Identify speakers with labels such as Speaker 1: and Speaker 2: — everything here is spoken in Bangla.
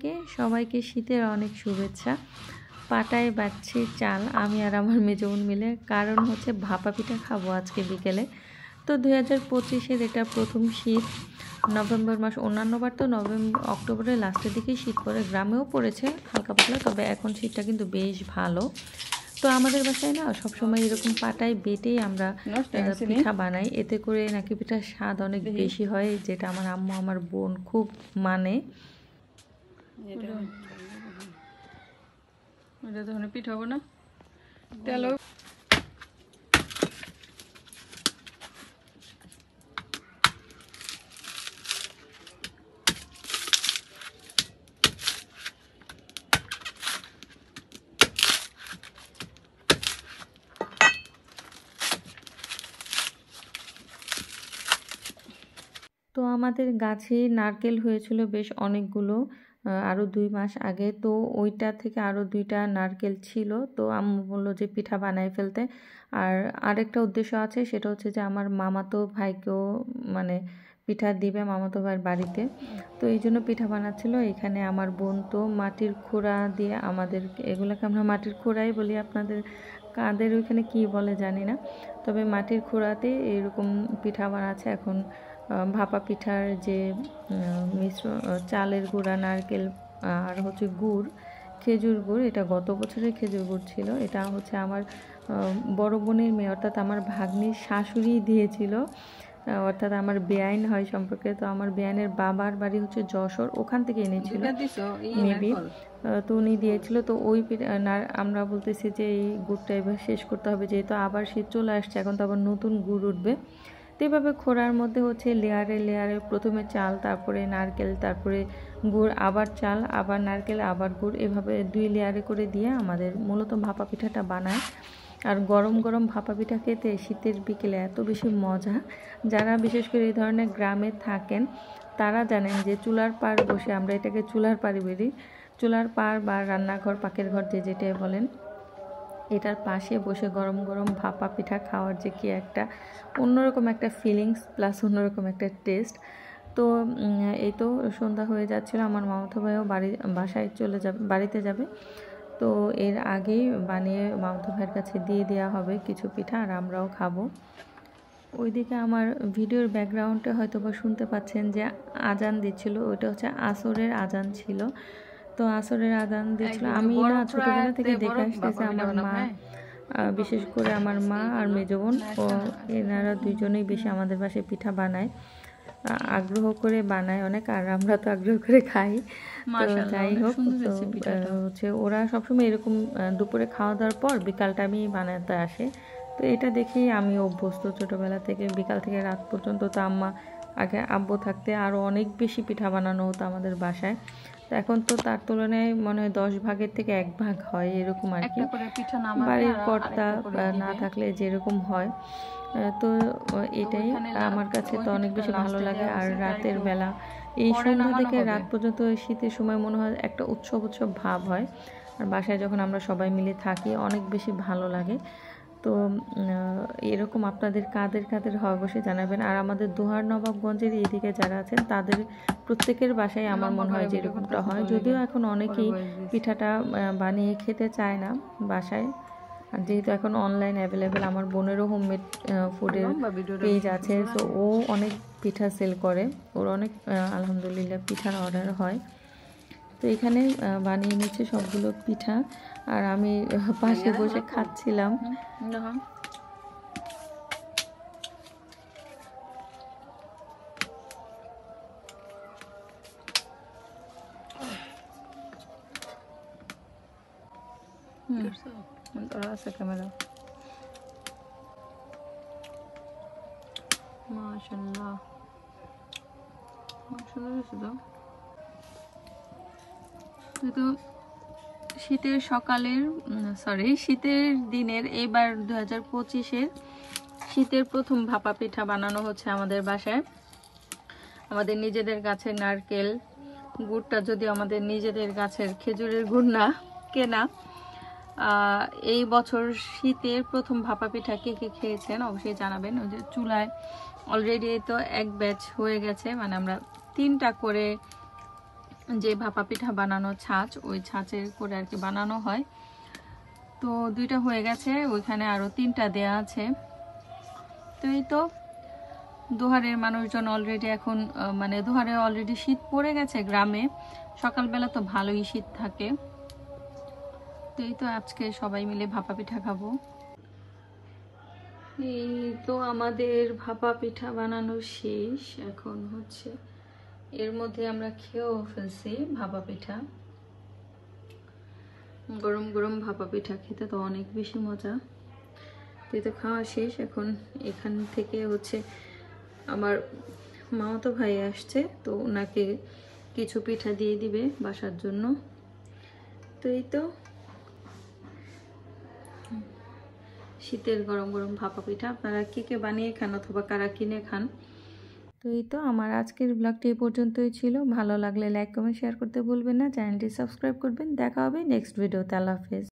Speaker 1: থেকে সবাইকে শীতের অনেক শুভেচ্ছা। পাটায় বাচ্ছি চাল আমি আর আমার মেজো বোন মিলে, কারণ হচ্ছে ভাপা পিঠা খাবো আজকে বিকেলে। তো 2025-এর এটা প্রথম শীত। নভেম্বর মাস, অন্যান্যবার তো অক্টোবরের লাস্টের দিকেই শীত পড়ে, গ্রামেও পড়েছে হালকা পাতলা, তবে এখন শীতটা কিন্তু বেশ ভালো। তো আমাদের বাসায় না সবসময় এরকম পাটায় বেটেই আমরা পিঠা বানাই, এতে করে নাকি পিঠার স্বাদ অনেক বেশি হয়, যেটা আমার আম্মু আমার বোন খুব মানে। পিঠা হবো না তেল। তো আমাদের গাছে নারকেল হয়েছিল বেশ অনেকগুলো, আরও 2 মাস আগে। তো ওইটা থেকে আরও 2টা নারকেল ছিল, তো আম্মু বললো যে পিঠা বানাই ফেলতে। আর আরেকটা উদ্দেশ্য আছে, সেটা হচ্ছে যে আমার মামাতো ভাইকেও মানে পিঠা দিবে মামাতো ভাইয়ের বাড়িতে, তো এই জন্য পিঠা বানাচ্ছিল। এখানে আমার বোন তো মাটির খোড়া দিয়ে, আমাদের এগুলোকে আমরা মাটির খোড়াই বলি, আপনাদের কাদের ওইখানে কি বলে জানি না, তবে মাটির খোড়াতে এরকম পিঠা বানাচ্ছে। এখন ভাপা পিঠার যে মিশ্রণ, চালের গুঁড়া, নারকেল আর হচ্ছে গুড়, খেজুর গুড়, এটা গত বছরের খেজুর গুড় ছিল। এটা হচ্ছে আমার বড় বোনের মেয়ে, অর্থাৎ আমার ভাগ্নির শাশুড়ি দিয়েছিল, অর্থাৎ আমার বেআইন হয় সম্পর্কে। তো আমার বেআইনের বাবার বাড়ি হচ্ছে যশোর, ওখান থেকে এনেছিল মেবি, তো উনি দিয়েছিল। তো ওই আমরা বলতেছি যে এই গুড়টা এবার শেষ করতে হবে, যেহেতু আবার শীত চলে আসছে, এখন তো আবার নতুন গুড় উঠবে। তো এভাবে খোড়ার মধ্যে হচ্ছে লেয়ারে লেয়ারে প্রথমে চাল, তারপরে নারকেল, তারপরে গুড়, আবার চাল, আবার নারকেল, আবার গুড়, এভাবে 2 লেয়ারে করে দিয়ে আমাদের মূলত ভাপা পিঠাটা বানায়। আর গরম গরম ভাপা পিঠা খেতে শীতের বিকেলে এত বেশি মজা। যারা বিশেষ করে এই ধরনের গ্রামে থাকেন তারা জানেন যে চুলার পাড় বসে, আমরা এটাকে চুলার পাড়ি বলি, চুলার পাড় বা রান্নাঘর, পাকের ঘর যে যেটাই বলেন, এটার পাশে বসে গরম গরম ভাপা পিঠা খাওয়ার যে কি একটা অন্যরকম একটা ফিলিংস, প্লাস অন্যরকম একটা টেস্ট। তো এই তো সন্ধ্যা হয়ে যাচ্ছিল, আমার মামাতো ভাইও বাসায় চলে যাবে, বাড়িতে যাবে। তো এর আগেই বানিয়ে মামাতো ভাইয়ের কাছে দিয়ে দেওয়া হবে কিছু পিঠা, আর আমরাও খাবো। ওইদিকে আমার ভিডিওর ব্যাকগ্রাউন্ডে হয়তো বা শুনতে পাচ্ছেন যে আজান দিচ্ছিল, ওইটা হচ্ছে আসরের আজান ছিল। তো আসরের আজান দিচ্ছিল, আমি না ছোটবেলা থেকে দেখে আসতেছি আমার মা, বিশেষ করে আমার মা আর মেজো বোন, ও এনারা দুইজনেই বেশি আমাদের বাসায় পিঠা বানায়, আগ্রহ করে বানায় অনেক, আর আমরা তো আগ্রহ করে খাই। তো যাই হোক, তো হচ্ছে ওরা সবসময় এরকম দুপুরে খাওয়া দাওয়ার পর বিকাল টাইমেই বানাতে আসে। তো এটা দেখেই আমি অভ্যস্ত ছোটোবেলা থেকে, বিকাল থেকে রাত পর্যন্ত। তো আগে আব্বু থাকতে আরও অনেক বেশি পিঠা বানানো হতো আমাদের বাসায়। তো এখন তো তার তুলনায় মনে হয় 10 ভাগের থেকে 1 ভাগ হয় এরকম আর কি, বাড়ির কর্তা না থাকলে যেরকম হয়। তো এটাই আমার কাছে তো অনেক বেশি ভালো লাগে। আর রাতের বেলা এই সন্ধ্যা থেকে রাত পর্যন্ত শীতের সময় মনে হয় একটা উৎসব উৎসব ভাব হয়, আর বাসায় যখন আমরা সবাই মিলে থাকি অনেক বেশি ভালো লাগে। তো এরকম আপনাদের কাদের কাদের হয় অবশ্যই জানাবেন। আর আমাদের দোহার নবাবগঞ্জের এইদিকে যারা আছেন তাদের প্রত্যেকের বাসায় আমার মনে হয় যে এরকমটা হয়, যদিও এখন অনেকেই পিঠাটা বানিয়ে খেতে চায় না বাসায়, আর যেহেতু এখন অনলাইন অ্যাভেলেবেল। আমার বোনেরও হোমমেড ফুডের পেজ আছে, তো ও অনেক পিঠা সেল করে, ওর অনেক আলহামদুলিল্লাহ পিঠার অর্ডার হয়। তো এখানে বানিয়ে নিচ্ছে সবগুলো পিঠা, আর আমি পাশে বসে খাচ্ছিলাম। ক্যামেরা মাশাআল্লাহ, তো শীতের সকালের শীতের দিনের এইবার 2025-এর শীতের প্রথম ভাপা পিঠা বানানো হচ্ছে আমাদের বাসায়। আমাদের নিজেদের গাছের নারকেল, গুড়টা যদি আমাদের নিজেদের গাছের খেজুরের গুড় না, কেনা। এই বছর শীতের প্রথম ভাপা পিঠা কে কে খেয়েছেন অবশ্যই জানাবেন। ওই যে চুলায় অলরেডি তো 1 ব্যাচ হয়ে গেছে, মানে আমরা 3টা করে যে ভাপা পিঠা বানানো ছাঁচ, ওই ছাঁচের করে আর কি বানানো হয়। তো 2টা হয়ে গেছে, ওইখানে আরও 3টা দেয়া আছে। তো এই তো দোহারের মানুষজন অলরেডি এখন মানে দোহারে অলরেডি শীত পড়ে গেছে গ্রামে, সকালবেলা তো ভালোই শীত থাকে। তো এই তো আজকে সবাই মিলে ভাপা পিঠা খাবো। এই তো আমাদের ভাপা পিঠা বানানো শেষ, এখন হচ্ছে এর মধ্যে আমরা খেয়েও ফেলছি ভাপা পিঠা। গরম গরম ভাপা পিঠা খেতে তো অনেক বেশি মজা। তো খাওয়া শেষ, এখন এখান থেকে হচ্ছে আমার মামাতো ভাই আসছে, তো ওনাকে কিছু পিঠা দিয়ে দিবে বাসার জন্য। তো এই তো শীতের গরম গরম ভাপা পিঠা আপনারা কে বানিয়ে খান অথবা কারা কিনে খান। তো এই তো আমার আজকের ব্লগটি এই পর্যন্তই ছিল। ভালো লাগলে লাইক কমেন্ট শেয়ার করতে ভুলবেন না, চ্যানেলটি সাবস্ক্রাইব করবেন। দেখা হবে নেক্সট ভিডিওতে। আল্লাহ হাফেজ।